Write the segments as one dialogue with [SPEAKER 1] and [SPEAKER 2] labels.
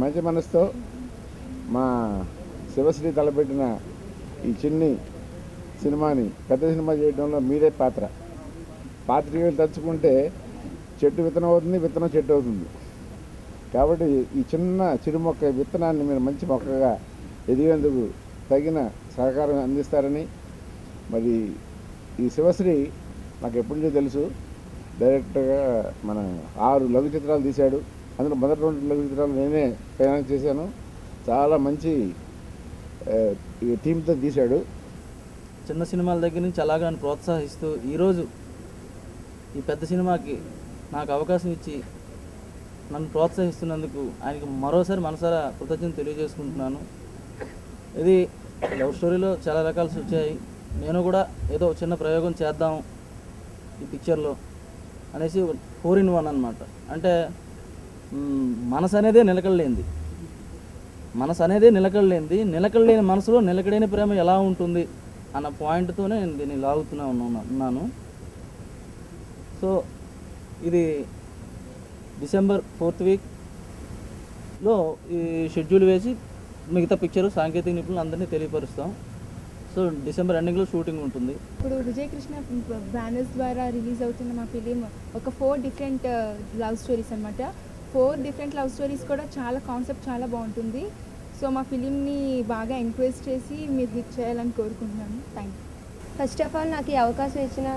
[SPEAKER 1] మంచి మనసుతో మా శివశ్రీ తలపెట్టిన ఈ చిన్ని సినిమాని పెద్ద సినిమా చేయడంలో మీరే పాత్రికేయులు తలుచుకుంటే చెట్టు విత్తనం అవుతుంది, విత్తనం చెట్టు అవుతుంది. కాబట్టి ఈ చిన్న చిరుమొక్క విత్తనాన్ని మీరు మంచి మొక్కగా ఎదిగేందుకు తగిన సహకారం అందిస్తారని, మరి ఈ శివశ్రీ నాకు ఎప్పటి నుంచో తెలుసు. డైరెక్టర్గా మన 6 లఘు చిత్రాలు తీశాడు. అందులో మొదటి 2 లఘు చిత్రాలు నేనే ఫైనాన్స్ చేశాను. చాలా మంచి టీంతో తీశాడు.
[SPEAKER 2] చిన్న సినిమాల దగ్గర నుంచి అలాగా నన్ను ప్రోత్సహిస్తూ ఈరోజు ఈ పెద్ద సినిమాకి నాకు అవకాశం ఇచ్చి నన్ను ప్రోత్సహిస్తున్నందుకు ఆయనకి మరోసారి మనసారా కృతజ్ఞతలు తెలియజేసుకుంటున్నాను. ఇది లవ్ స్టోరీలో చాలా రకాలు వచ్చాయి. నేను కూడా ఏదో చిన్న ప్రయోగం చేద్దాం ఈ పిక్చర్లో అనేసి 4 in 1 అనమాట. అంటే మనసు అనేదే నిలకడలేంది, నిలకడలేని మనసులో నిలకడైన ప్రేమ ఎలా ఉంటుంది అన్న పాయింట్తోనే నేను దీన్ని లాగుతూనే ఉన్నాను. సో ఇది డిసెంబర్ 4th వీక్లో ఈ షెడ్యూల్ వేసి మిగతా పిక్చర్ సాంకేతిక నిపుణులు అందరినీ తెలియపరుస్తాం. సో డిసెంబర్ ఎండింగ్లో షూటింగ్ ఉంటుంది.
[SPEAKER 3] ఇప్పుడు విజయ్ కృష్ణ బ్యానర్స్ ద్వారా రిలీజ్ అవుతున్న మా ఫిలిం ఒక 4 డిఫరెంట్ లవ్ స్టోరీస్ అనమాట. 4 డిఫరెంట్ లవ్ స్టోరీస్ కూడా కాన్సెప్ట్ చాలా బాగుంటుంది. సో మా ఫిలింని బాగా ఎంకరేజ్ చేసి మీరు హిట్ చేయాలని కోరుకుంటున్నాను. Thank you.
[SPEAKER 4] First of all నాకు ఈ అవకాశం ఇచ్చిన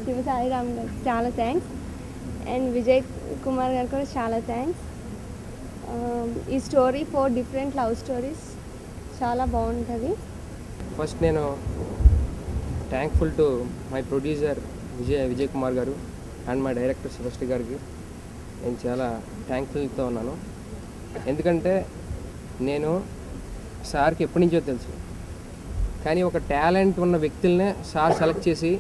[SPEAKER 4] శివ సాయిరామ్ గారికి చాలా థ్యాంక్స్, అండ్ విజయ్ కుమార్ గారు కూడా చాలా థ్యాంక్స్. ఈ స్టోరీ 4 డిఫరెంట్ లవ్ స్టోరీస్ చాలా బాగుంటుంది.
[SPEAKER 5] ఫస్ట్ నేను thankful to my producer Vijay Kumar గారు అండ్ మై డైరెక్టర్ శివశ్రీ గారికి నేను చాలా థ్యాంక్ఫుల్తో ఉన్నాను. ఎందుకంటే నేను సార్కి ఎప్పటి నుంచో తెలుసు, కానీ ఒక టాలెంట్ ఉన్న వ్యక్తులనే సార్ సెలెక్ట్ చేసి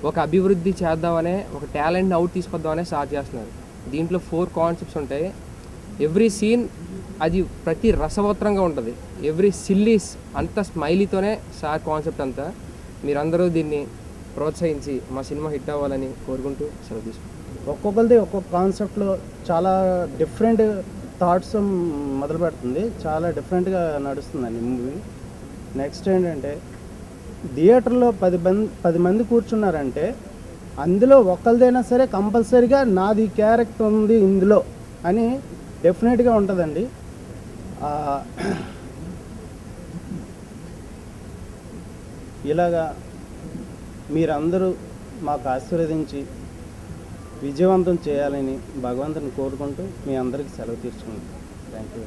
[SPEAKER 5] ఒక అభివృద్ధి చేద్దామనే, ఒక టాలెంట్ని అవుట్ తీసుకొద్దామనే సార్ చేస్తున్నారు. దీంట్లో 4 కాన్సెప్ట్స్ ఉంటాయి. ఎవ్రీ సీన్ అది ప్రతి రసవత్రంగా ఉంటుంది. ఎవ్రీ సిల్లీస్ అంతా స్మైలీతోనే సార్ కాన్సెప్ట్ అంతా. మీరందరూ దీన్ని ప్రోత్సహించి మా సినిమా హిట్ అవ్వాలని కోరుకుంటూ సెలవు తీసుకుంటాం.
[SPEAKER 6] ఒక్కొక్కరిది ఒక్కొక్క కాన్సెప్ట్లో చాలా డిఫరెంట్ థాట్స్ మొదలు పెడుతుంది. చాలా డిఫరెంట్గా నడుస్తుందండి మూవీ. నెక్స్ట్ ఏంటంటే థియేటర్లో 10 మంది కూర్చున్నారంటే అందులో ఒకరిదైనా సరే కంపల్సరీగా నాది క్యారెక్టర్ ఉంది ఇందులో అని డెఫినెట్గా ఉంటుందండి. ఇలాగా మీరందరూ మాకు ఆశీర్వదించి విజయవంతం చేయాలని భగవంతుని కోరుకుంటూ మీ అందరికీ సెలవు తీర్చుకుంటాం. Thank you.